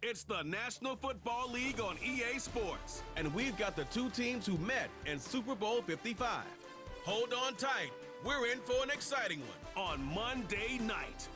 It's the National Football League on EA Sports, and we've got the two teams who met in Super Bowl 55. Hold on tight. We're in for an exciting one on Monday night.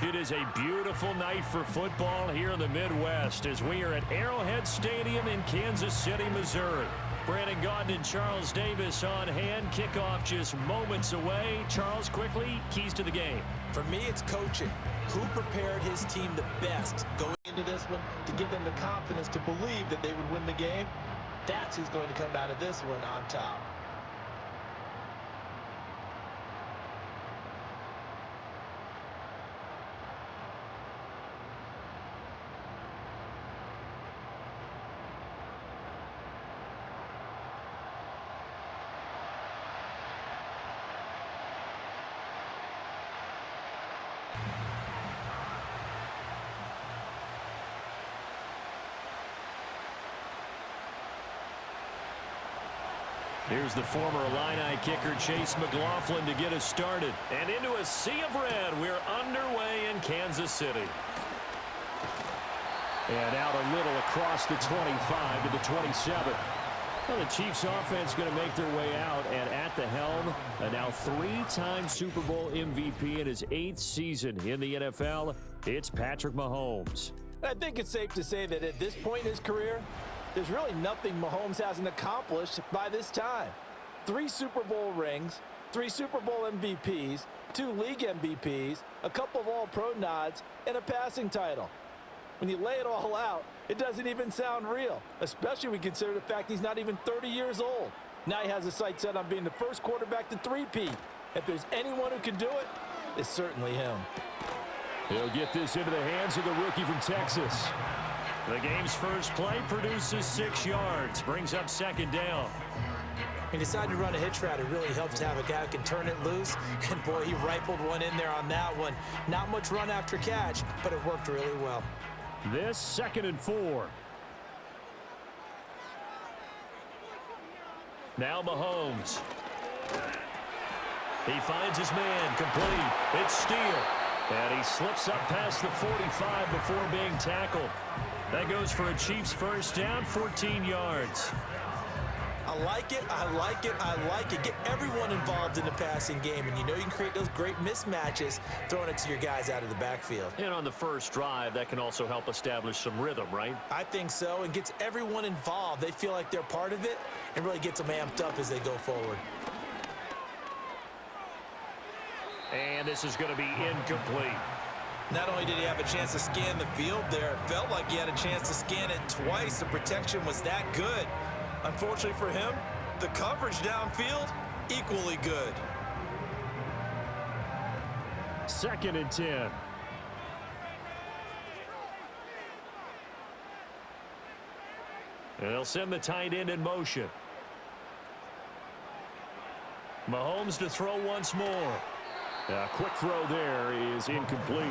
It is a beautiful night for football here in the Midwest as we are at Arrowhead Stadium in Kansas City, Missouri. Brandon Gaudin and Charles Davis on hand. Kickoff just moments away. Charles, quickly, keys to the game. For me, it's coaching. Who prepared his team the best going into this one to give them the confidence to believe that they would win the game? That's who's going to come out of this one on top. Here's the former Illini kicker Chase McLaughlin to get us started. And into a sea of red, we're underway in Kansas City. And out a little across the 25 to the 27. Well, the Chiefs offense going to make their way out, and at the helm, a now three-time Super Bowl MVP in his 8th season in the NFL, it's Patrick Mahomes. I think it's safe to say that at this point in his career, there's really nothing Mahomes hasn't accomplished by this time. 3 Super Bowl rings, 3 Super Bowl MVPs, 2 league MVPs, a couple of all-pro nods, and a passing title. When you lay it all out, it doesn't even sound real, especially when you consider the fact he's not even 30 years old. Now he has his sights set on being the first quarterback to three-peat. If there's anyone who can do it, it's certainly him. He'll get this into the hands of the rookie from Texas. The game's first play produces 6 yards, brings up second down. He decided to run a hitch route. It really helps to have a guy who can turn it loose. And, boy, he rifled one in there on that one. Not much run after catch, but it worked really well. This 2nd and 4. Now Mahomes. He finds his man, complete. It's Steele. And he slips up past the 45 before being tackled. That goes for a Chiefs first down, 14 yards. I like it, I like it, I like it. Get everyone involved in the passing game, and you know you can create those great mismatches throwing it to your guys out of the backfield. And on the first drive, that can also help establish some rhythm, right? I think so, and gets everyone involved. They feel like they're part of it and really gets them amped up as they go forward. And this is going to be incomplete. Not only did he have a chance to scan the field there, it felt like he had a chance to scan it twice. The protection was that good. Unfortunately for him, the coverage downfield, equally good. 2nd and 10. And they'll send the tight end in motion. Mahomes to throw once more. A quick throw there is incomplete.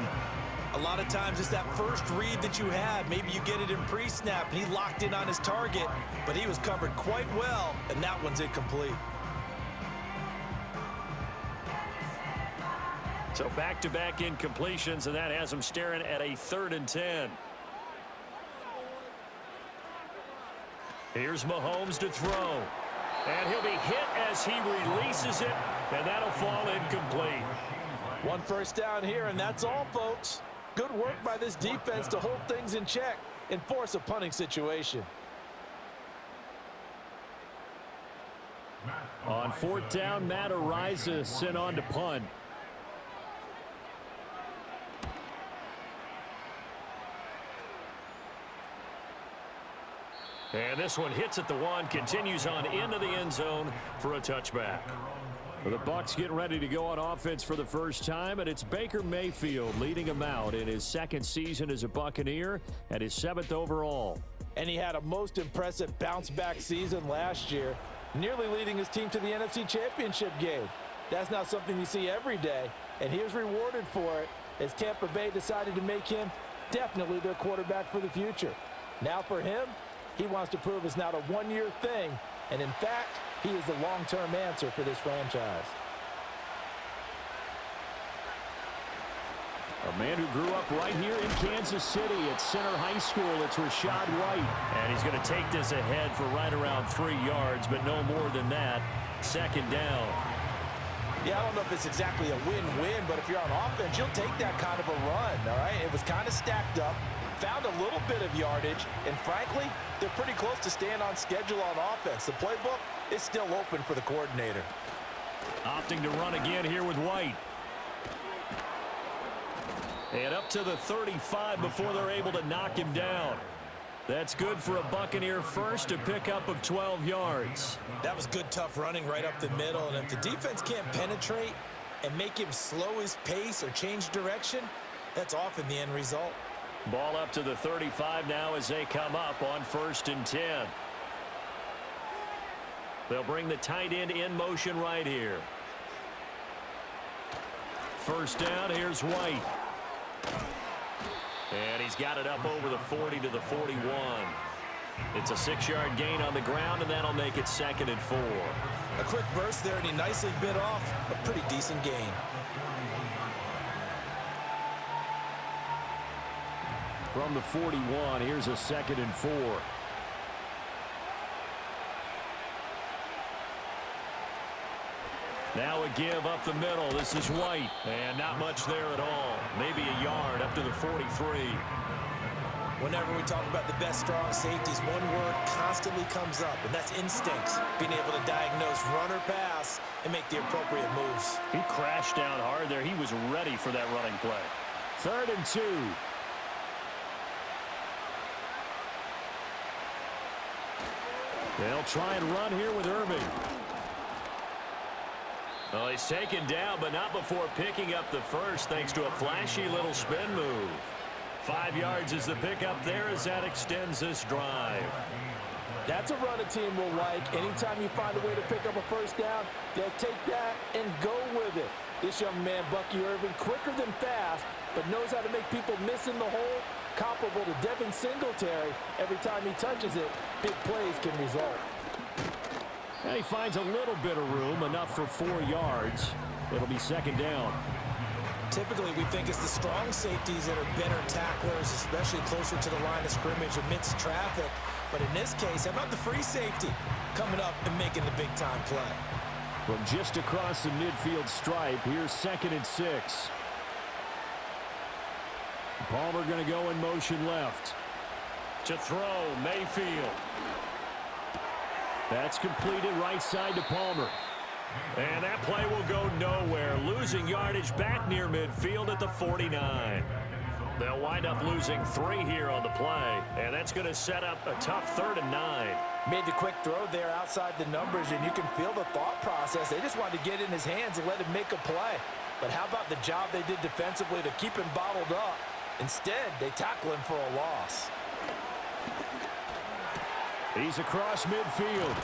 A lot of times it's that first read that you have. Maybe you get it in pre-snap, and he locked in on his target, but he was covered quite well, and that one's incomplete. So back-to-back incompletions, and that has him staring at a 3rd and 10. Here's Mahomes to throw. And he'll be hit as he releases it, and that'll fall incomplete. 1 first down here, and that's all, folks. Good work by this defense to hold things in check and force a punting situation. On 4th down, Matt Ariza sent on to punt. And this one hits at the 1, continues on into the end zone for a touchback. The Bucs getting ready to go on offense for the first time, and it's Baker Mayfield leading them out in his 2nd season as a Buccaneer and his 7th overall. And he had a most impressive bounce-back season last year, nearly leading his team to the NFC Championship game. That's not something you see every day, and he was rewarded for it as Tampa Bay decided to make him definitely their quarterback for the future. Now for him, he wants to prove it's not a one-year thing, and in fact, he is the long-term answer for this franchise. A man who grew up right here in Kansas City at Center High School. It's Rashad White. And he's going to take this ahead for right around 3 yards, but no more than that. Second down. Yeah, I don't know if it's exactly a win-win, but if you're on offense, you'll take that kind of a run, all right? It was kind of stacked up, found a little bit of yardage, and frankly, they're pretty close to staying on schedule on offense. The playbook is still open for the coordinator. Opting to run again here with White. And up to the 35 before they're able to knock him down. That's good for a Buccaneer first, a pickup of 12 yards. That was good, tough running right up the middle. And if the defense can't penetrate and make him slow his pace or change direction, that's often the end result. Ball up to the 35 now as they come up on 1st and 10. They'll bring the tight end in motion right here. First down, here's White. And he's got it up over the 40 to the 41. It's a 6-yard gain on the ground, and that'll make it 2nd and 4. A quick burst there, and he nicely bit off a pretty decent gain. From the 41, here's a 2nd and 4. Now a give up the middle. This is White. And not much there at all. Maybe a yard up to the 43. Whenever we talk about the best strong safeties, one word constantly comes up, and that's instincts. Being able to diagnose run or pass and make the appropriate moves. He crashed down hard there. He was ready for that running play. 3rd and 2. They'll try and run here with Irving. Well, he's taken down, but not before picking up the first, thanks to a flashy little spin move. 5 yards is the pickup there as that extends this drive. That's a run a team will like. Anytime you find a way to pick up a first down, they'll take that and go with it. This young man, Bucky Irving, quicker than fast, but knows how to make people miss in the hole. Comparable to Devin Singletary. Every time he touches it, big plays can result. And he finds a little bit of room, enough for 4 yards. It'll be 2nd down. Typically, we think it's the strong safeties that are better tacklers, especially closer to the line of scrimmage amidst traffic. But in this case, how about the free safety coming up and making the big-time play? From just across the midfield stripe, here's 2nd and 6. Palmer going to go in motion left. To throw, Mayfield. That's completed right side to Palmer. And that play will go nowhere. Losing yardage back near midfield at the 49. They'll wind up losing 3 here on the play. And that's going to set up a tough 3rd and 9. Made the quick throw there outside the numbers, and you can feel the thought process. They just wanted to get in his hands and let him make a play. But how about the job they did defensively to keep him bottled up? Instead, they tackle him for a loss. He's across midfield.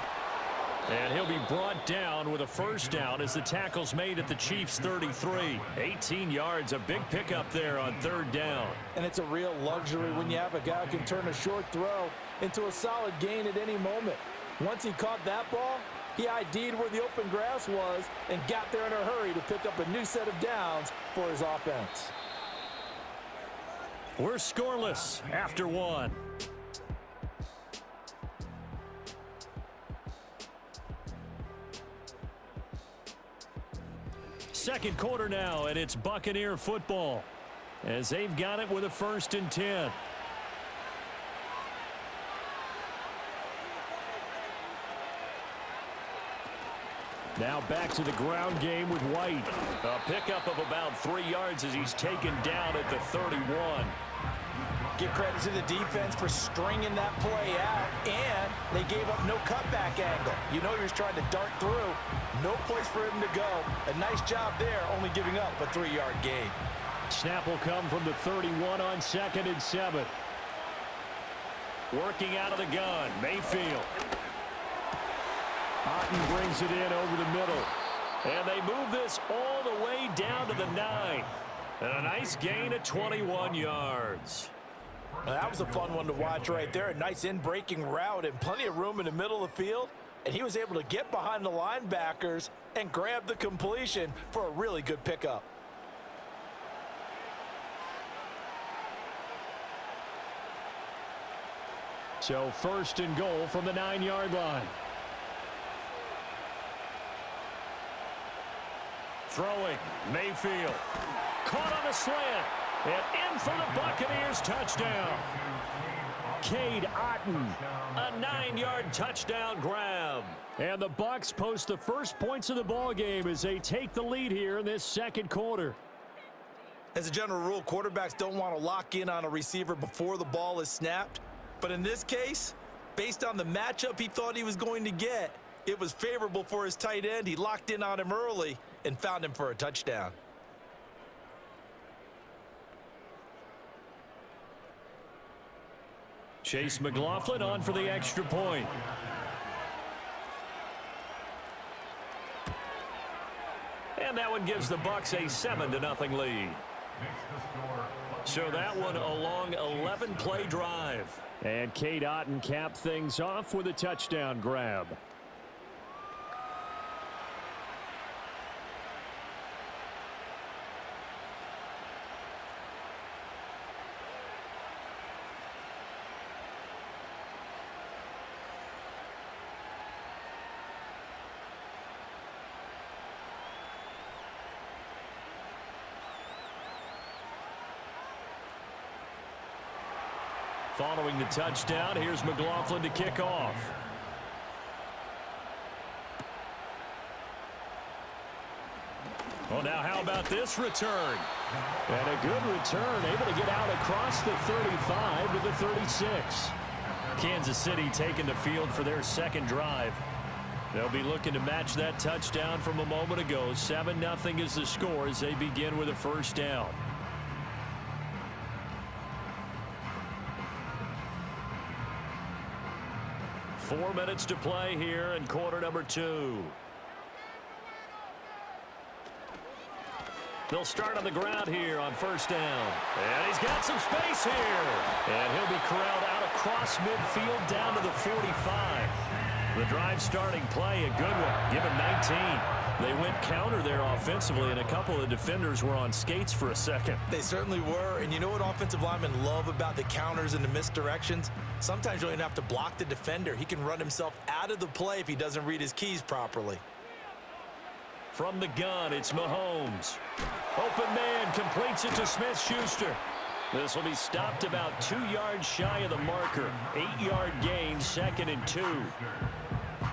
And he'll be brought down with a first down as the tackle's made at the Chiefs' 33. 18 yards, a big pickup there on 3rd down. And it's a real luxury when you have a guy who can turn a short throw into a solid gain at any moment. Once he caught that ball, he ID'd where the open grass was and got there in a hurry to pick up a new set of downs for his offense. We're scoreless after 1. Second quarter now, and it's Buccaneer football as they've got it with a 1st and 10. Now back to the ground game with White. A pickup of about 3 yards as he's taken down at the 31. Give credit to the defense for stringing that play out, and they gave up no cutback angle. You know you're trying to dart through. No place for him to go. A nice job there, only giving up a 3-yard gain. Snap will come from the 31 on 2nd and 7. Working out of the gun, Mayfield. Otten brings it in over the middle. And they move this all the way down to the 9. And a nice gain of 21 yards. That was a fun one to watch right there. A nice in-breaking route and plenty of room in the middle of the field. And he was able to get behind the linebackers and grab the completion for a really good pickup. So first and goal from the 9-yard line. Throwing, Mayfield. Caught on a slant. And in for the Buccaneers touchdown. Cade Otton, a 9-yard touchdown grab. And the Bucs post the first points of the ball game as they take the lead here in this second quarter. As a general rule, quarterbacks don't want to lock in on a receiver before the ball is snapped. But in this case, based on the matchup he thought he was going to get, it was favorable for his tight end. He locked in on him early and found him for a touchdown. Chase McLaughlin on for the extra point. And that one gives the Bucs a 7-0 lead. So that one a long 11-play drive. And Cade Otton capped things off with a touchdown grab. Following the touchdown, here's McLaughlin to kick off. Well, now how about this return? And a good return, able to get out across the 35 to the 36. Kansas City taking the field for their second drive. They'll be looking to match that touchdown from a moment ago. 7-0 is the score as they begin with a first down. Four minutes to play here in quarter number 2. They'll start on the ground here on first down. And he's got some space here. And he'll be corralled out across midfield down to the 45. The drive starting play, a good one. Give him 19. They went counter there offensively, and a couple of defenders were on skates for a second. They certainly were, and you know what offensive linemen love about the counters and the misdirections? Sometimes you don't even have to block the defender. He can run himself out of the play if he doesn't read his keys properly. From the gun, it's Mahomes. Open man completes it to Smith-Schuster. This will be stopped about 2 yards shy of the marker. 8-yard gain, 2nd and 2.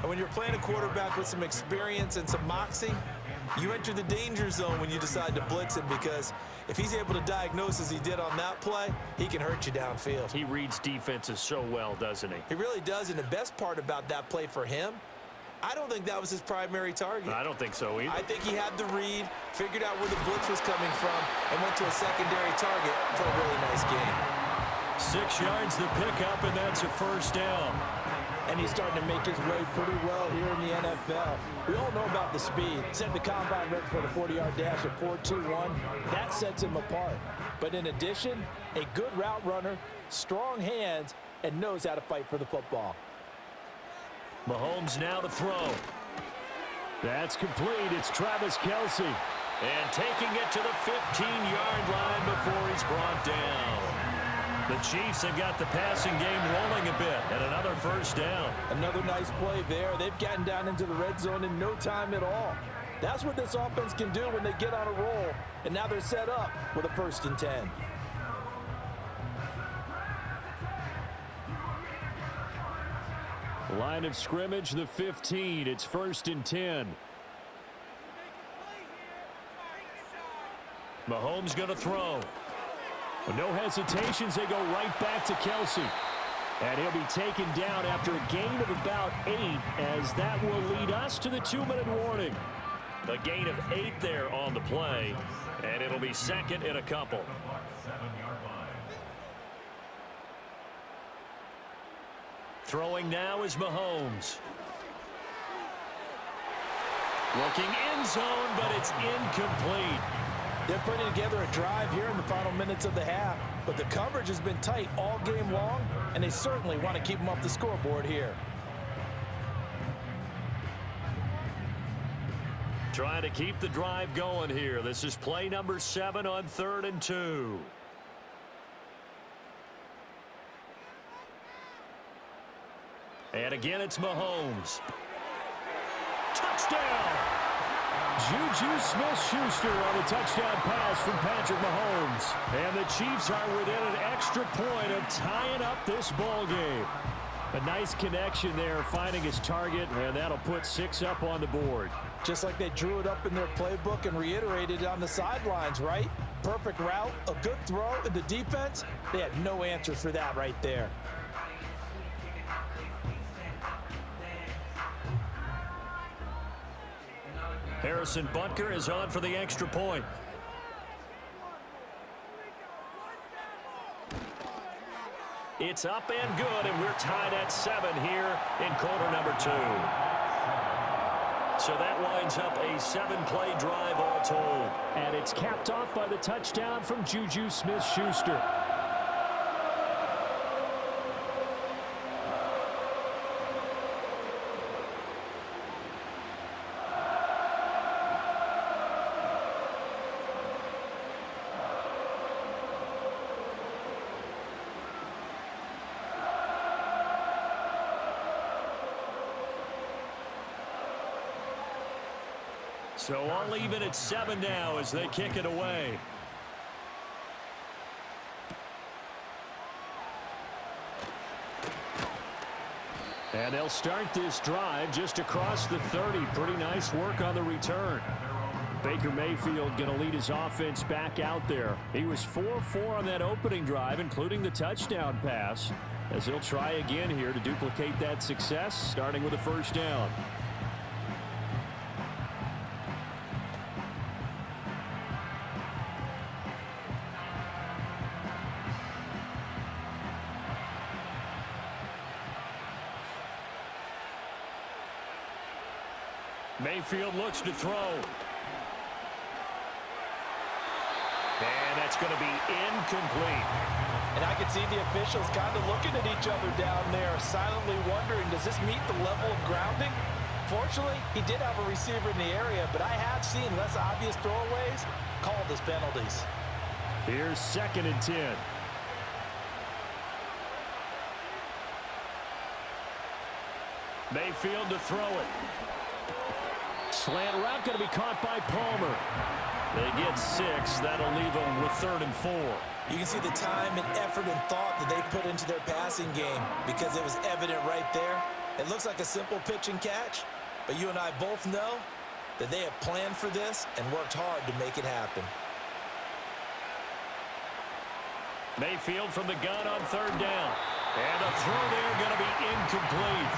And when you're playing a quarterback with some experience and some moxie, you enter the danger zone when you decide to blitz him, because if he's able to diagnose as he did on that play, he can hurt you downfield. He reads defenses so well, doesn't he? He really does, and the best part about that play for him, I don't think that was his primary target. I don't think so either. I think he had the read, figured out where the blitz was coming from, and went to a secondary target for a really nice gain. 6 yards the pickup, and that's a first down. And he's starting to make his way pretty well here in the NFL. We all know about the speed. Set the combine record for the 40-yard dash at 4.21. That sets him apart. But in addition, a good route runner, strong hands, and knows how to fight for the football. Mahomes now to throw. That's complete. It's Travis Kelce. And taking it to the 15-yard line before he's brought down. The Chiefs have got the passing game rolling a bit, and another first down. Another nice play there. They've gotten down into the red zone in no time at all. That's what this offense can do when they get on a roll, and now they're set up with a 1st and 10. Line of scrimmage, the 15. It's 1st and 10. Mahomes going to throw. No hesitations, they go right back to Kelce. And he'll be taken down after a gain of about 8, as that will lead us to the 2-minute warning. A gain of 8 there on the play, and it'll be 2nd and a couple. Throwing now is Mahomes. Looking end zone, but it's incomplete. They're putting together a drive here in the final minutes of the half, but the coverage has been tight all game long, and they certainly want to keep them off the scoreboard here. Trying to keep the drive going here. This is play number 7 on 3rd and 2. And again, it's Mahomes. Touchdown! Juju Smith-Schuster on the touchdown pass from Patrick Mahomes. And the Chiefs are within an extra point of tying up this ball game. A nice connection there, finding his target, and that'll put 6 up on the board. Just like they drew it up in their playbook and reiterated it on the sidelines, right? Perfect route, a good throw, and the defense, they had no answer for that right there. Harrison Butker is on for the extra point. It's up and good, and we're tied at 7 here in quarter number 2. So that winds up a 7-play drive all told. And it's capped off by the touchdown from Juju Smith-Schuster. So all even at 7 now as they kick it away. And they'll start this drive just across the 30. Pretty nice work on the return. Baker Mayfield going to lead his offense back out there. He was 4-4 on that opening drive, including the touchdown pass, as he'll try again here to duplicate that success, starting with a first down. Mayfield looks to throw. And that's going to be incomplete. And I can see the officials kind of looking at each other down there, silently wondering, does this meet the level of grounding? Fortunately, he did have a receiver in the area, but I have seen less obvious throwaways called as penalties. Here's 2nd and 10. Mayfield to throw it. Slant route going to be caught by Palmer. They get 6. That'll leave them with 3rd and 4. You can see the time and effort and thought that they put into their passing game because it was evident right there. It looks like a simple pitch and catch, but you and I both know that they have planned for this and worked hard to make it happen. Mayfield from the gun on 3rd down. And a throw there going to be incomplete.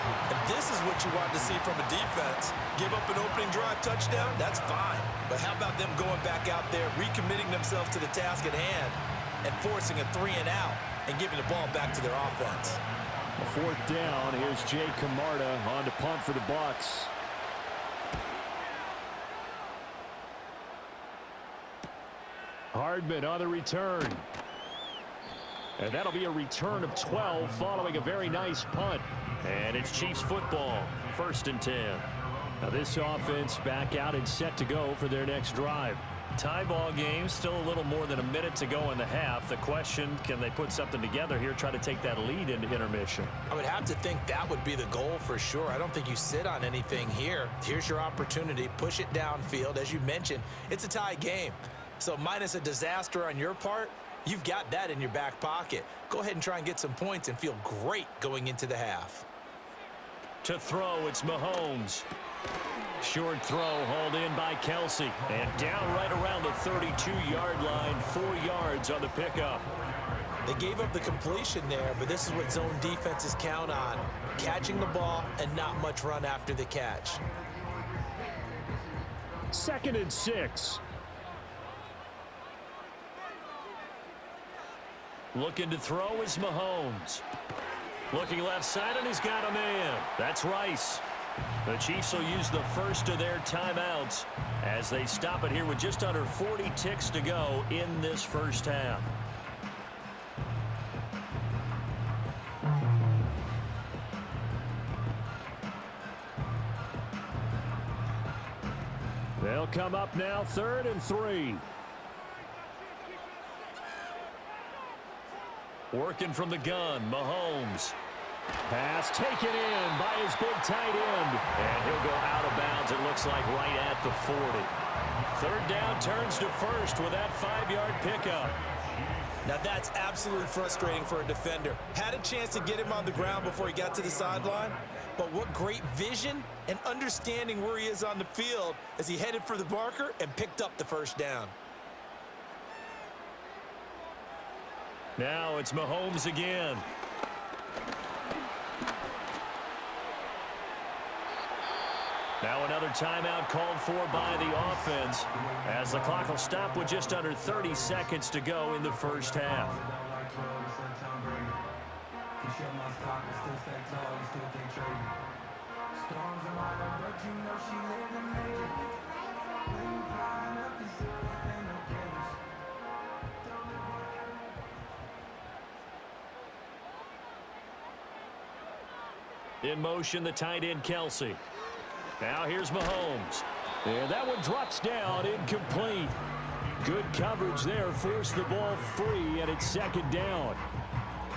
And this is what you want to see from a defense. Give up an opening drive touchdown, that's fine. But how about them going back out there, recommitting themselves to the task at hand, and forcing a 3-and-out and giving the ball back to their offense. A 4th down. Here's Jay Camarda on to punt for the Bucs. Hardman on the return. And that'll be a return of 12 following a very nice punt. And it's Chiefs football, 1st and 10. Now this offense back out and set to go for their next drive. Tie ball game, still a little more than a minute to go in the half. The question, can they put something together here, try to take that lead into intermission? I would have to think that would be the goal for sure. I don't think you sit on anything here. Here's your opportunity. Push it downfield. As you mentioned, it's a tie game. So minus a disaster on your part, you've got that in your back pocket. Go ahead and try and get some points and feel great going into the half. To throw, it's Mahomes. Short throw hauled in by Kelsey. And down right around the 32-yard line, 4 yards on the pickup. They gave up the completion there, but this is what zone defenses count on. Catching the ball and not much run after the catch. 2nd and 6. Looking to throw is Mahomes. Looking left side, and he's got a man. That's Rice. The Chiefs will use the first of their timeouts as they stop it here with just under 40 ticks to go in this first half. They'll come up now, 3rd and 3. Working from the gun, Mahomes. Pass taken in by his big tight end. And he'll go out of bounds, it looks like, right at the 40. Third down turns to first with that 5-yard pickup. Now that's absolutely frustrating for a defender. Had a chance to get him on the ground before he got to the sideline, but what great vision and understanding where he is on the field as he headed for the marker and picked up the first down. Now it's Mahomes again. Now another timeout called for by the offense as the clock will stop with just under 30 seconds to go in the first half. In motion, the tight end, Kelsey. Now here's Mahomes. And that one drops down, incomplete. Good coverage there, forced the ball free, and it's second down.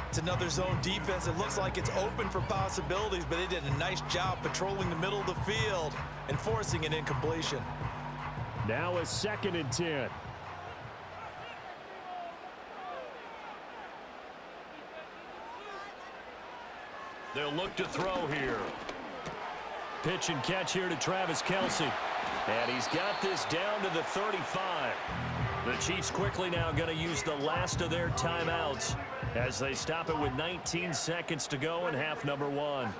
It's another zone defense. It looks like it's open for possibilities, but they did a nice job patrolling the middle of the field and forcing an incompletion. Now a 2nd and 10. They'll look to throw here. Pitch and catch here to Travis Kelsey. And he's got this down to the 35. The Chiefs quickly now going to use the last of their timeouts as they stop it with 19 seconds to go in half number 1.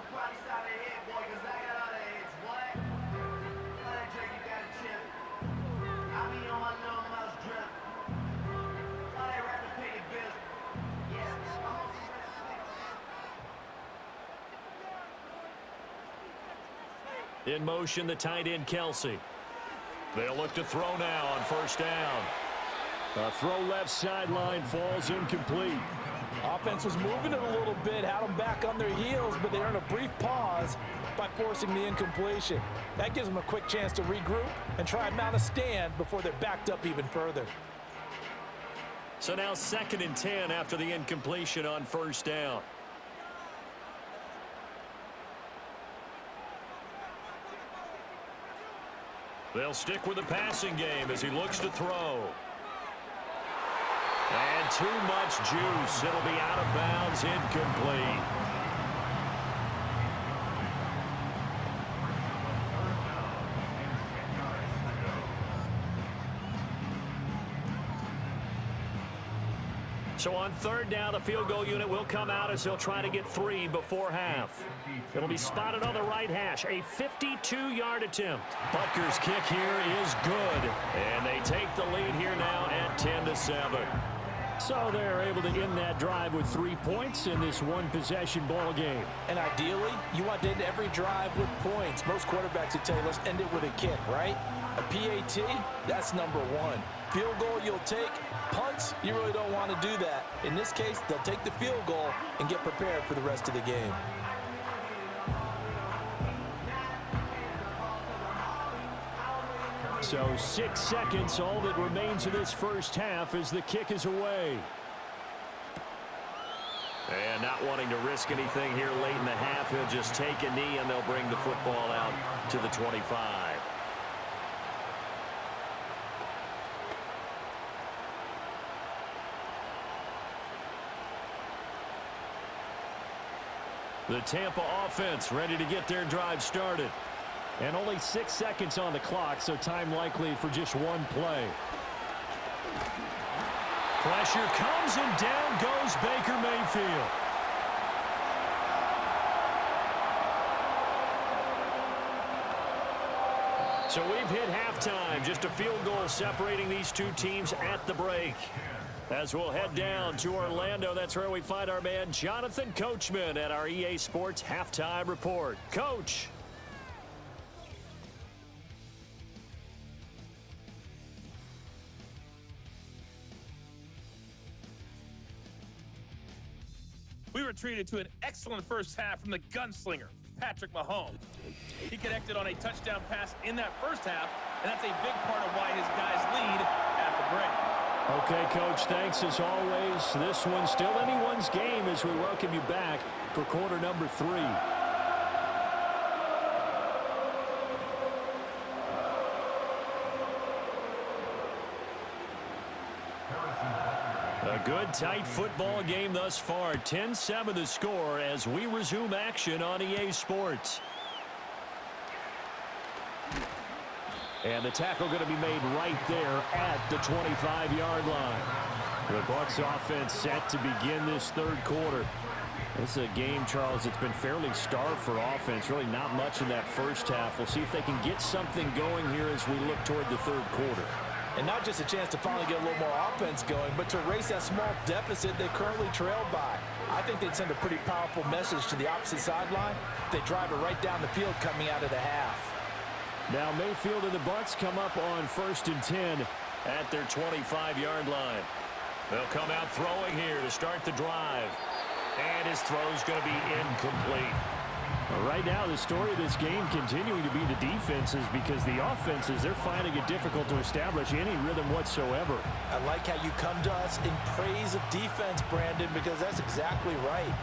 In motion, the tight end, Kelsey. They'll look to throw now on first down. A throw left sideline falls incomplete. Offense was moving it a little bit, had them back on their heels, but they earned a brief pause by forcing the incompletion. That gives them a quick chance to regroup and try and mount a stand before they're backed up even further. So now 2nd and 10 after the incompletion on first down. They'll stick with the passing game as he looks to throw. And too much juice. It'll be out of bounds, incomplete. So on third down, the field goal unit will come out as he'll try to get 3 before half. It'll be spotted on the right hash. A 52-yard attempt. Butker's kick here is good. And they take the lead here now at 10-7. So they're able to end that drive with 3 points in this one-possession ball game. And ideally, you want to end every drive with points. Most quarterbacks would tell you, let's end it with a kick, right? A PAT, that's number 1. Field goal you'll take. Punts, you really don't want to do that. In this case, they'll take the field goal and get prepared for the rest of the game. So 6 seconds, all that remains of this first half as the kick is away. And not wanting to risk anything here late in the half, he'll just take a knee and they'll bring the football out to the 25. The Tampa offense ready to get their drive started. And only 6 seconds on the clock, so time likely for just one play. Pressure comes and down goes Baker Mayfield. So we've hit halftime. Just a field goal separating these two teams at the break. As we'll head down to Orlando, that's where we find our man Jonathan Coachman at our EA Sports Halftime Report. Coach. We were treated to an excellent first half from the gunslinger, Patrick Mahomes. He connected on a touchdown pass in that first half, and that's a big part of why his guys lead at the break. Okay, Coach, thanks as always. This one's still anyone's game as we welcome you back for quarter number 3. A good, tight football game thus far. 10-7 the score as we resume action on EA Sports. And the tackle going to be made right there at the 25-yard line. The Bucs offense set to begin this third quarter. This is a game, Charles, it's been fairly starved for offense. Really not much in that first half. We'll see if they can get something going here as we look toward the third quarter. And not just a chance to finally get a little more offense going, but to erase that small deficit they currently trailed by. I think they'd send a pretty powerful message to the opposite sideline if they drive it right down the field coming out of the half. Now Mayfield and the Bucs come up on 1st and 10 at their 25-yard line. They'll come out throwing here to start the drive. And his throw's going to be incomplete. Right now, the story of this game continuing to be the defenses, because the offenses, they're finding it difficult to establish any rhythm whatsoever. I like how you come to us in praise of defense, Brandon, because that's exactly right.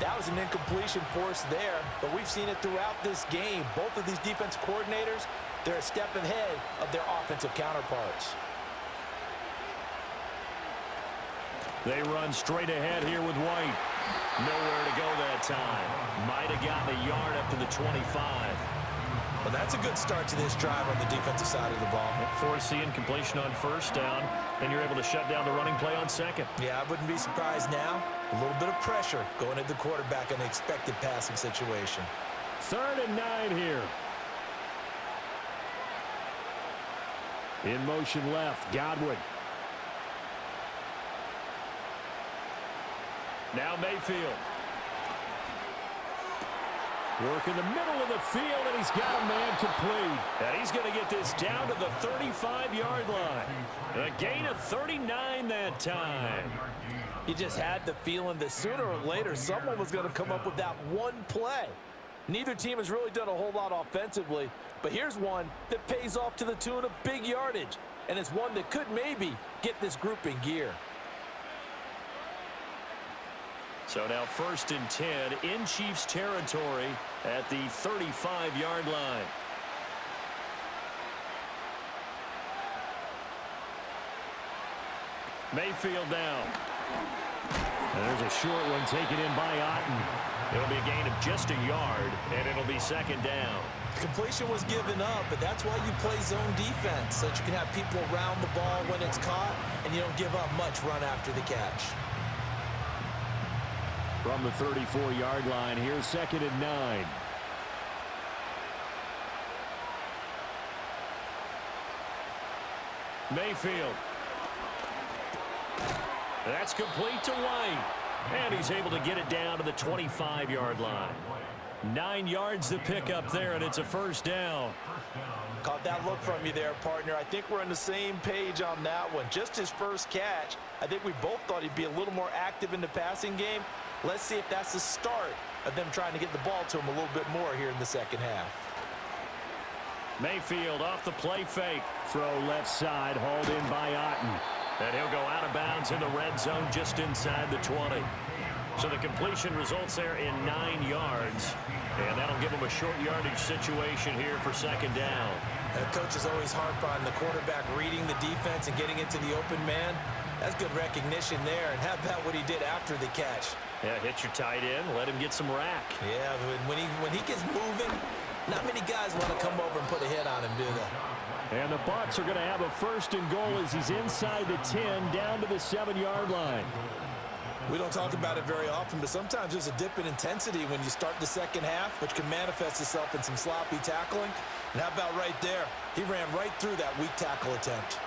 That was an incompletion force there, but we've seen it throughout this game. Both of these defense coordinators, they're a step ahead of their offensive counterparts. They run straight ahead here with White. Nowhere to go that time. Might have gotten a yard up to the 25. Well, that's a good start to this drive on the defensive side of the ball. Force the incompletion on first down, then you're able to shut down the running play on second. Yeah, I wouldn't be surprised now. A little bit of pressure going at the quarterback in an expected passing situation. 3rd and 9 here. In motion left, Godwin. Now Mayfield. Work in the middle of the field, and he's got a man complete. And he's going to get this down to the 35-yard line. A gain of 39 that time. You just had the feeling that sooner or later someone was going to come up with that one play. Neither team has really done a whole lot offensively, but here's one that pays off to the tune of big yardage, and it's one that could maybe get this group in gear. So now 1st and 10 in Chiefs territory at the 35-yard line. Mayfield now. And there's a short one taken in by Otten. It'll be a gain of just a yard, and it'll be 2nd down. Completion was given up, but that's why you play zone defense, so that you can have people around the ball when it's caught, and you don't give up much run after the catch. From the 34-yard line, here's 2nd and 9. Mayfield. That's complete to White. And he's able to get it down to the 25-yard line. 9 yards to pick up there, and it's a 1st down. Caught that look from you there, partner. I think we're on the same page on that one. Just his first catch. I think we both thought he'd be a little more active in the passing game. Let's see if that's the start of them trying to get the ball to him a little bit more here in the second half. Mayfield off the play fake. Throw left side, hauled in by Otten. And he'll go out of bounds in the red zone just inside the 20. So the completion results there in 9 yards. And that'll give him a short yardage situation here for 2nd down. Coaches always harp on the quarterback reading the defense and getting into the open man. That's good recognition there. And how about what he did after the catch? Yeah, hit your tight end, let him get some rack. Yeah, when he gets moving, not many guys want to come over and put a hit on him, do they? And the Bucs are going to have a 1st and goal as he's inside the 10 down to the 7-yard line. We don't talk about it very often, but sometimes there's a dip in intensity when you start the second half, which can manifest itself in some sloppy tackling. And how about right there? He ran right through that weak tackle attempt.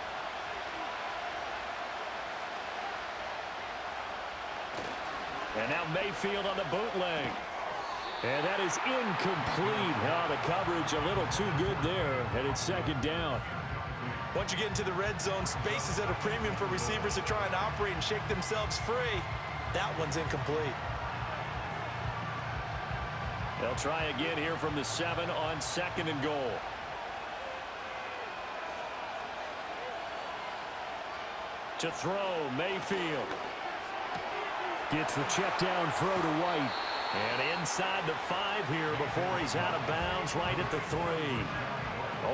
And now Mayfield on the bootleg. And that is incomplete. Oh, the coverage a little too good there, and it's 2nd down. Once you get into the red zone, space is at a premium for receivers to try and operate and shake themselves free. That one's incomplete. They'll try again here from the 7 on 2nd and goal. To throw, Mayfield. Gets the check down throw to White. And inside the 5 here before he's out of bounds right at the 3.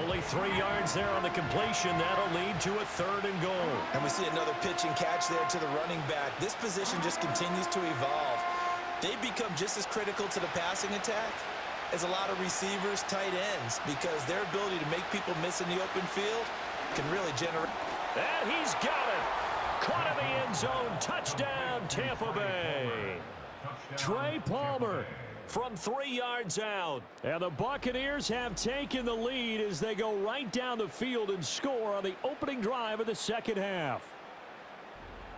Only 3 yards there on the completion. That'll lead to a 3rd and goal. And we see another pitch and catch there to the running back. This position just continues to evolve. They become just as critical to the passing attack as a lot of receivers, tight ends, because their ability to make people miss in the open field can really generate. And he's got it. Caught in the end zone. Touchdown, Tampa Bay. Trey Palmer from 3 yards out. And the Buccaneers have taken the lead as they go right down the field and score on the opening drive of the second half.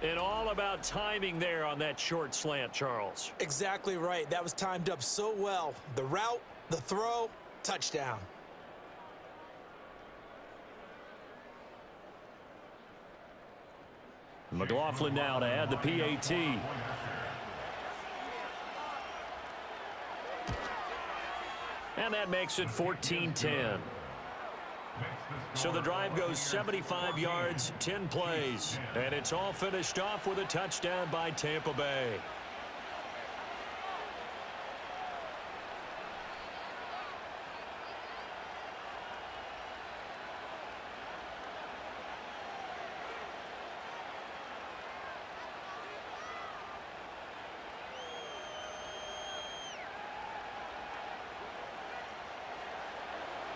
And all about timing there on that short slant, Charles. Exactly right. That was timed up so well. The route, the throw, touchdown. McLaughlin now to add the PAT. And that makes it 14-10. So the drive goes 75 yards, 10 plays. And it's all finished off with a touchdown by Tampa Bay.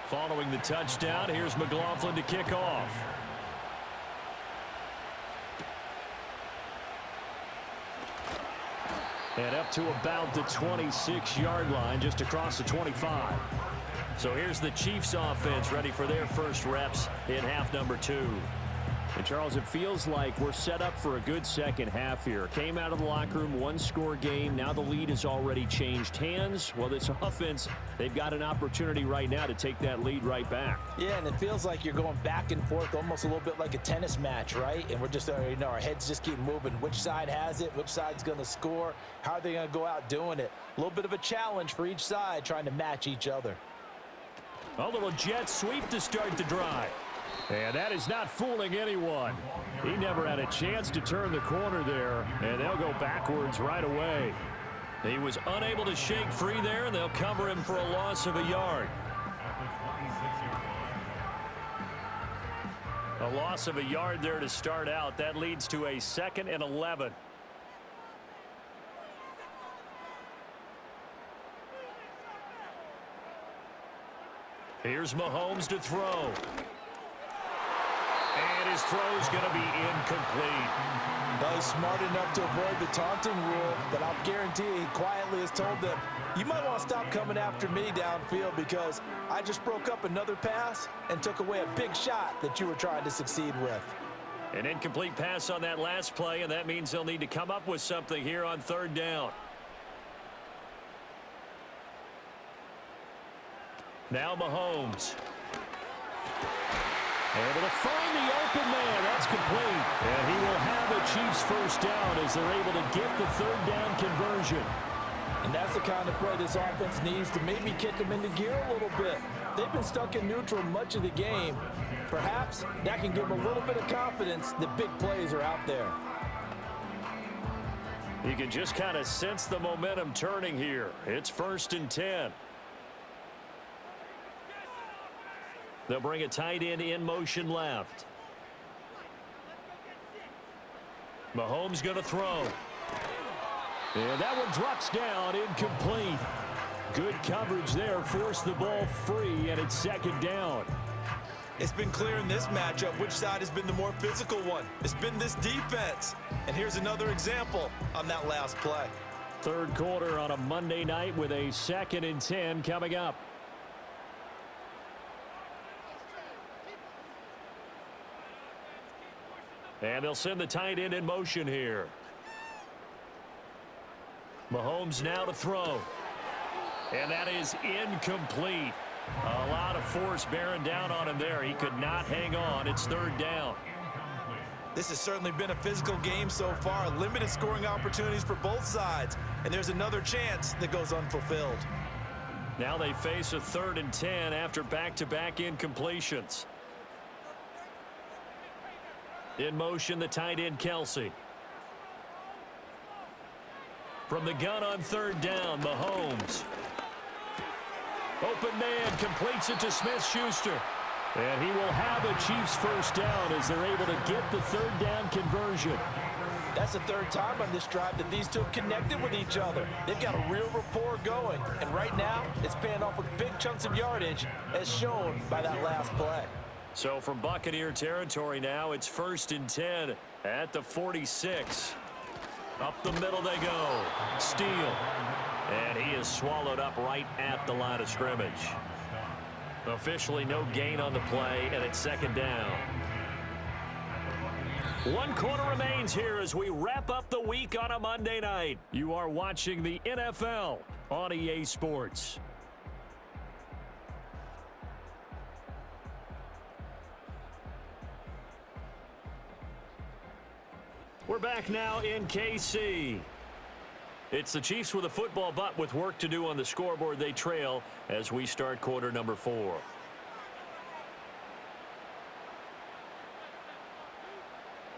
Following the touchdown, here's McLaughlin to kick off. And up to about the 26-yard line, just across the 25. So here's the Chiefs offense ready for their first reps in half number 2. And Charles, it feels like we're set up for a good second half here. Came out of the locker room, 1-score game. Now the lead has already changed hands. Well, this offense, they've got an opportunity right now to take that lead right back. Yeah, and it feels like you're going back and forth, almost a little bit like a tennis match, right? And we're just, our heads just keep moving. Which side has it? Which side's going to score? How are they going to go out doing it? A little bit of a challenge for each side, trying to match each other. A little jet sweep to start the drive. And that is not fooling anyone. He never had a chance to turn the corner there, and they'll go backwards right away. He was unable to shake free there, and they'll cover him for a loss of a yard. A loss of a yard there to start out. That leads to a 2nd and 11. Here's Mahomes to throw. And his throw's going to be incomplete. Well, he's smart enough to avoid the taunting rule, but I'll guarantee he quietly has told them, you might want to stop coming after me downfield because I just broke up another pass and took away a big shot that you were trying to succeed with. An incomplete pass on that last play, and that means they'll need to come up with something here on 3rd down. Now Mahomes. Able to find the open man. That's complete. And he will have the Chiefs first down as they're able to get the 3rd down conversion. And that's the kind of play this offense needs to maybe kick them into gear a little bit. They've been stuck in neutral much of the game. Perhaps that can give them a little bit of confidence that big plays are out there. You can just kind of sense the momentum turning here. It's 1st and 10. They'll bring a tight end in motion left. Mahomes going to throw. And that one drops down, incomplete. Good coverage there, forced the ball free, and it's 2nd down. It's been clear in this matchup which side has been the more physical one. It's been this defense. And here's another example on that last play. 3rd quarter on a Monday night with a 2nd and 10 coming up. And they'll send the tight end in motion here. Mahomes now to throw. And that is incomplete. A lot of force bearing down on him there. He could not hang on. It's 3rd down. This has certainly been a physical game so far. Limited scoring opportunities for both sides. And there's another chance that goes unfulfilled. Now they face a 3rd and 10 after back-to-back incompletions. In motion, the tight end, Kelsey. From the gun on third down, Mahomes. Open man, completes it to Smith-Schuster. And he will have a Chiefs first down as they're able to get the third down conversion. That's the third time on this drive that these two have connected with each other. They've got a real rapport going. And right now, it's paying off with big chunks of yardage, as shown by that last play. So from Buccaneer territory now, it's 1st and 10 at the 46. Up the middle they go. Steele. And he is swallowed up right at the line of scrimmage. Officially no gain on the play, and it's 2nd down. 1 quarter remains here as we wrap up the week on a Monday night. You are watching the NFL on EA Sports. We're back now in KC. It's the Chiefs with a football, but with work to do on the scoreboard, they trail as we start quarter number 4.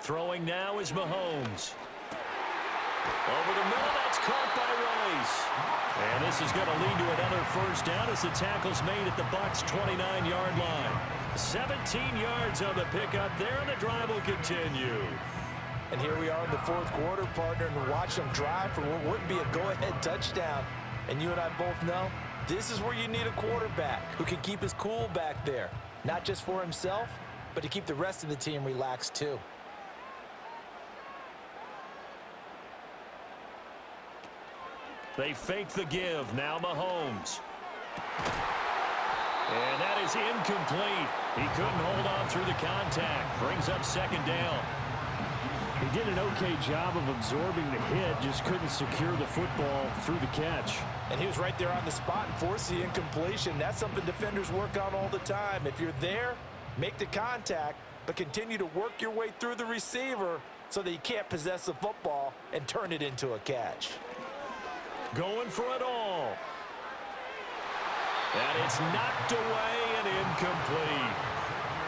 Throwing now is Mahomes. Over the middle, that's caught by Rice. And this is going to lead to another first down as the tackle's made at the Bucs' 29-yard line. 17 yards on the pickup there, and the drive will continue. And here we are in the 4th quarter, partner, and watch them drive for what would be a go-ahead touchdown. And you and I both know this is where you need a quarterback who can keep his cool back there. Not just for himself, but to keep the rest of the team relaxed too. They fake the give. Now Mahomes. And that is incomplete. He couldn't hold on through the contact. Brings up 2nd down. He did an okay job of absorbing the hit, just couldn't secure the football through the catch. And he was right there on the spot and forced the incompletion. That's something defenders work on all the time. If you're there, make the contact, but continue to work your way through the receiver so that you can't possess the football and turn it into a catch. Going for it all. And it's knocked away and incomplete.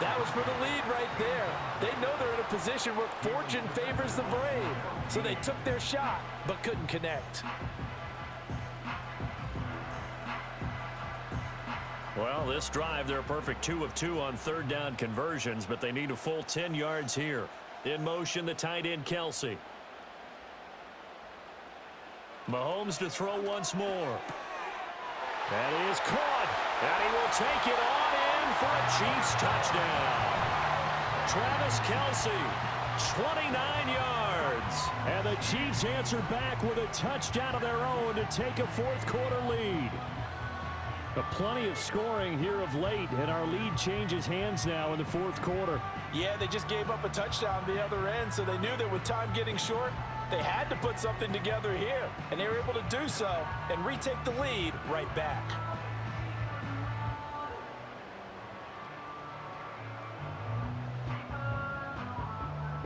That was for the lead right there. They know they're in a position where fortune favors the brave. So they took their shot, but couldn't connect. Well, this drive, they're a perfect 2 of 2 on third down conversions, but they need a full 10 yards here. In motion, the tight end, Kelsey. Mahomes to throw once more. That is caught. And he will take it on in for a Chiefs touchdown. Travis Kelce, 29 yards. And the Chiefs answer back with a touchdown of their own to take a 4th quarter lead. Plenty of scoring here of late, and our lead changes hands now in the 4th quarter. Yeah, they just gave up a touchdown the other end, so they knew that with time getting short, they had to put something together here, and they were able to do so and retake the lead right back.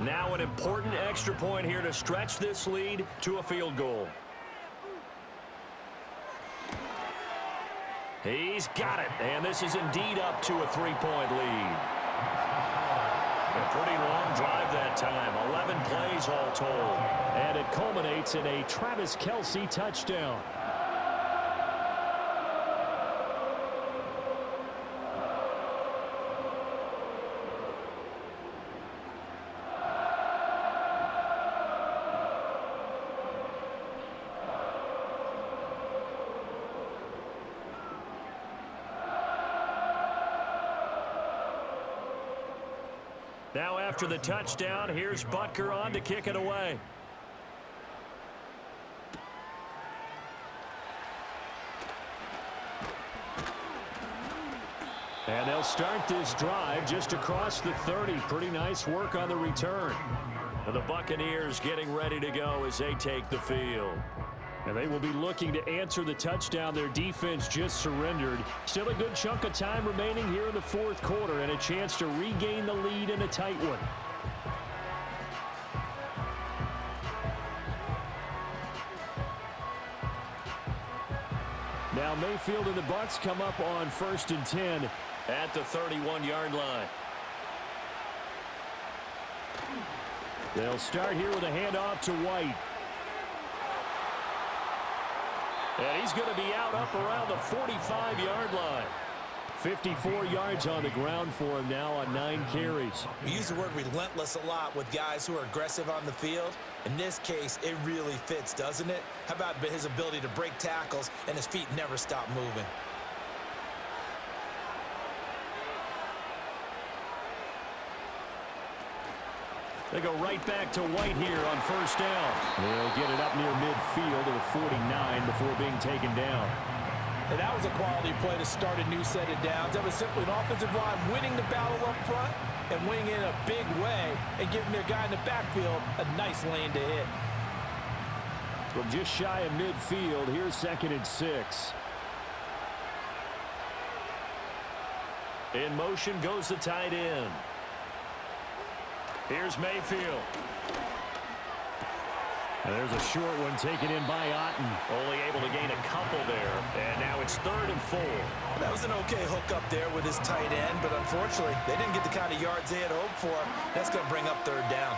Now an important extra point here to stretch this lead to a field goal. He's got it, and this is indeed up to a 3-point lead. A pretty long drive that time, 11 plays all told. And it culminates in a Travis Kelce touchdown. Now after the touchdown, here's Butker on to kick it away. And they'll start this drive just across the 30. Pretty nice work on the return. And the Buccaneers getting ready to go as they take the field. And they will be looking to answer the touchdown their defense just surrendered. Still a good chunk of time remaining here in the 4th quarter and a chance to regain the lead in a tight one. Now Mayfield and the Bucs come up on 1st and 10 at the 31-yard line. They'll start here with a handoff to White. And he's going to be out up around the 45-yard line. 54 yards on the ground for him now on 9 carries. We use the word relentless a lot with guys who are aggressive on the field. In this case, it really fits, doesn't it? How about his ability to break tackles and his feet never stop moving? They go right back to White here on first down. They'll get it up near midfield to the 49 before being taken down. And that was a quality play to start a new set of downs. That was simply an offensive line winning the battle up front and winning in a big way and giving their guy in the backfield a nice lane to hit. From just shy of midfield, here's 2nd and 6. In motion goes the tight end. Here's Mayfield. And there's a short one taken in by Otten. Only able to gain a couple there. And now it's 3rd and 4. That was an okay hook up there with his tight end, but unfortunately, they didn't get the kind of yards they had hoped for. That's going to bring up 3rd down.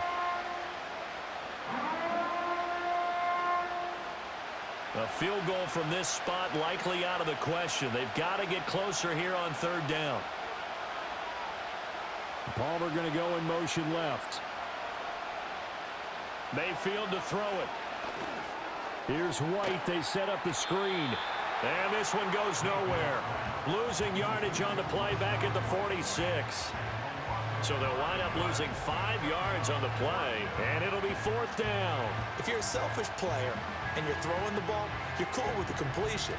A field goal from this spot likely out of the question. They've got to get closer here on 3rd down. Palmer going to go in motion left. Mayfield to throw it. Here's White. They set up the screen. And this one goes nowhere. Losing yardage on the play back at the 46. So they'll wind up losing 5 yards on the play, and it'll be 4th down. If you're a selfish player and you're throwing the ball, you're cool with the completion.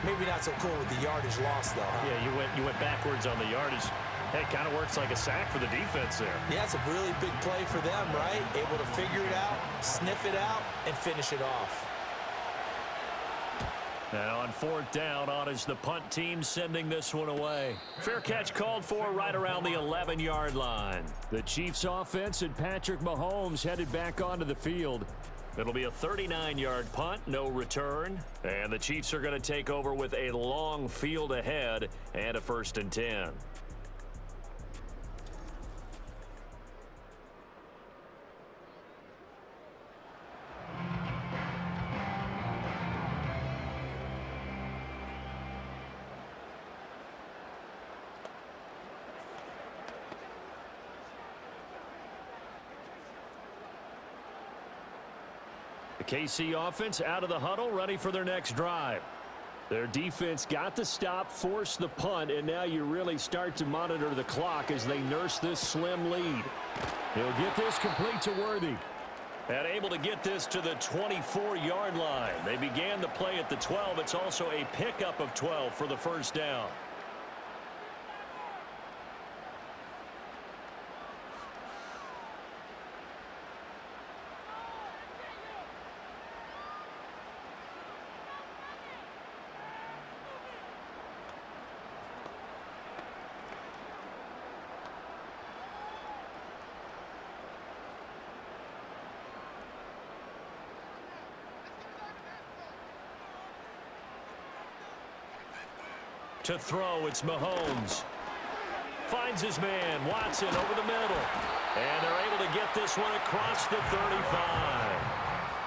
Maybe not so cool with the yardage loss, though, huh? Yeah, you went backwards on the yardage. Hey, it kind of works like a sack for the defense there. Yeah, it's a really big play for them, right? Able to figure it out, sniff it out, and finish it off. Now on 4th down, on is the punt team sending this one away. Fair catch called for right around the 11-yard line. The Chiefs offense and Patrick Mahomes headed back onto the field. It'll be a 39-yard punt, no return. And the Chiefs are going to take over with a long field ahead and a 1st and 10. KC offense out of the huddle, ready for their next drive. Their defense got the stop, forced the punt, and now you really start to monitor the clock as they nurse this slim lead. He'll get this complete to Worthy. And able to get this to the 24-yard line. They began the play at the 12. It's also a pickup of 12 for the 1st down. To throw, it's Mahomes. Finds his man, Watson, over the middle. And they're able to get this one across the 35.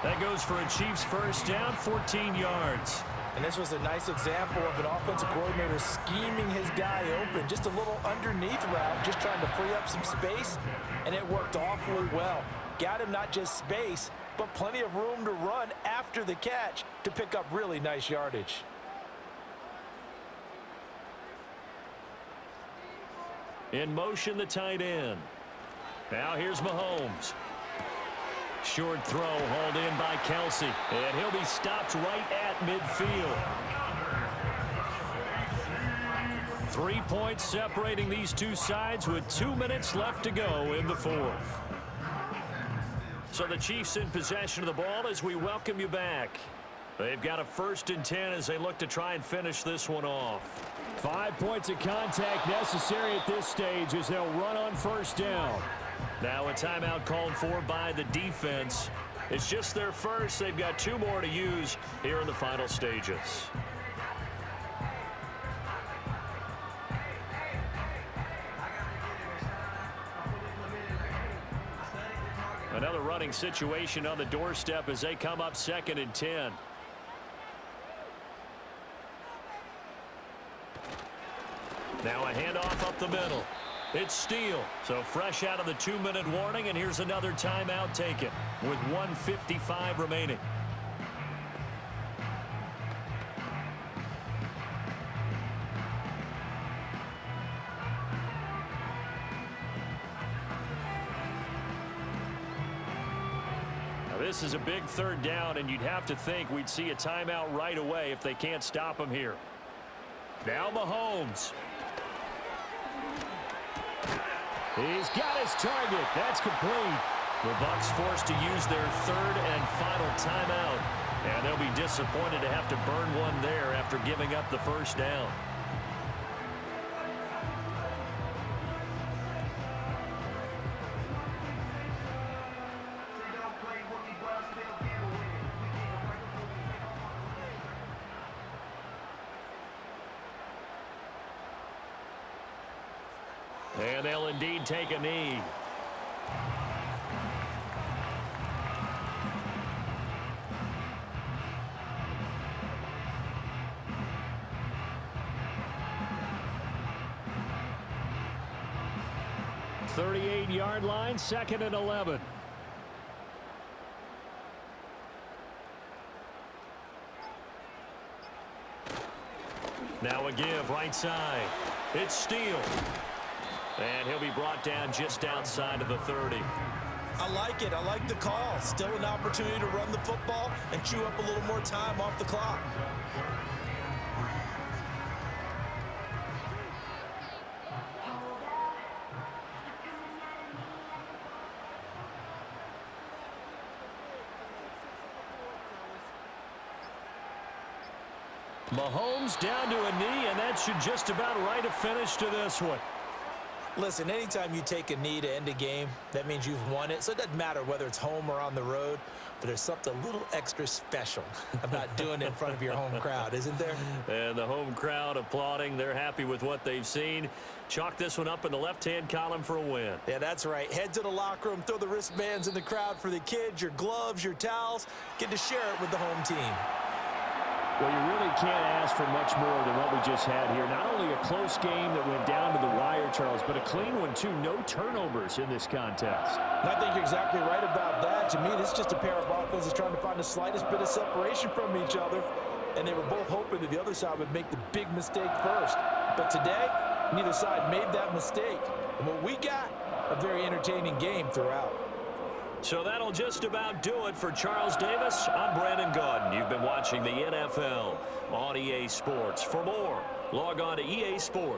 That goes for a Chiefs 1st down, 14 yards. And this was a nice example of an offensive coordinator scheming his guy open. Just a little underneath route, just trying to free up some space, and it worked awfully well. Got him not just space, but plenty of room to run after the catch to pick up really nice yardage. In motion, the tight end. Now here's Mahomes. Short throw hauled in by Kelsey. And he'll be stopped right at midfield. 3 points separating these two sides with 2 minutes left to go in the 4th. So the Chiefs in possession of the ball as we welcome you back. They've got a 1st and 10 as they look to try and finish this one off. 5 points of contact necessary at this stage as they'll run on 1st down. Now a timeout called for by the defense. It's just their first. They've got 2 more to use here in the final stages. Another running situation on the doorstep as they come up 2nd and 10. Now a handoff up the middle. It's Steele. So fresh out of the 2-minute warning, and here's another timeout taken with 1:55 remaining. This is a big 3rd down, and you'd have to think we'd see a timeout right away if they can't stop him here. Now Mahomes. He's got his target. That's complete. The Bucs forced to use their 3rd and final timeout, and they'll be disappointed to have to burn one there after giving up the 1st down. And they'll indeed take a knee. .38-yard line, 2nd and 11. Now a give right side. It's Steele. And he'll be brought down just outside of the 30. I like it. I like the call. Still an opportunity to run the football and chew up a little more time off the clock. Mahomes down to a knee, and that should just about write a finish to this one. Listen, anytime you take a knee to end a game, that means you've won it. So it doesn't matter whether it's home or on the road, but there's something a little extra special about doing it in front of your home crowd, isn't there? And the home crowd applauding. They're happy with what they've seen. Chalk this one up in the left-hand column for a win. Yeah, that's right. Head to the locker room, throw the wristbands in the crowd for the kids, your gloves, your towels. Get to share it with the home team. Well, you really can't ask for much more than what we just had here. Not only a close game that went down to the wire, Charles, but a clean one, too. No turnovers in this contest. And I think you're exactly right about that. To me, this is just a pair of offenses trying to find the slightest bit of separation from each other. And they were both hoping that the other side would make the big mistake first. But today, neither side made that mistake. And what we got, a very entertaining game throughout. So that'll just about do it for Charles Davis. I'm Brandon Gaudin. You've been watching the NFL on EA Sports. For more, log on to EA Sports.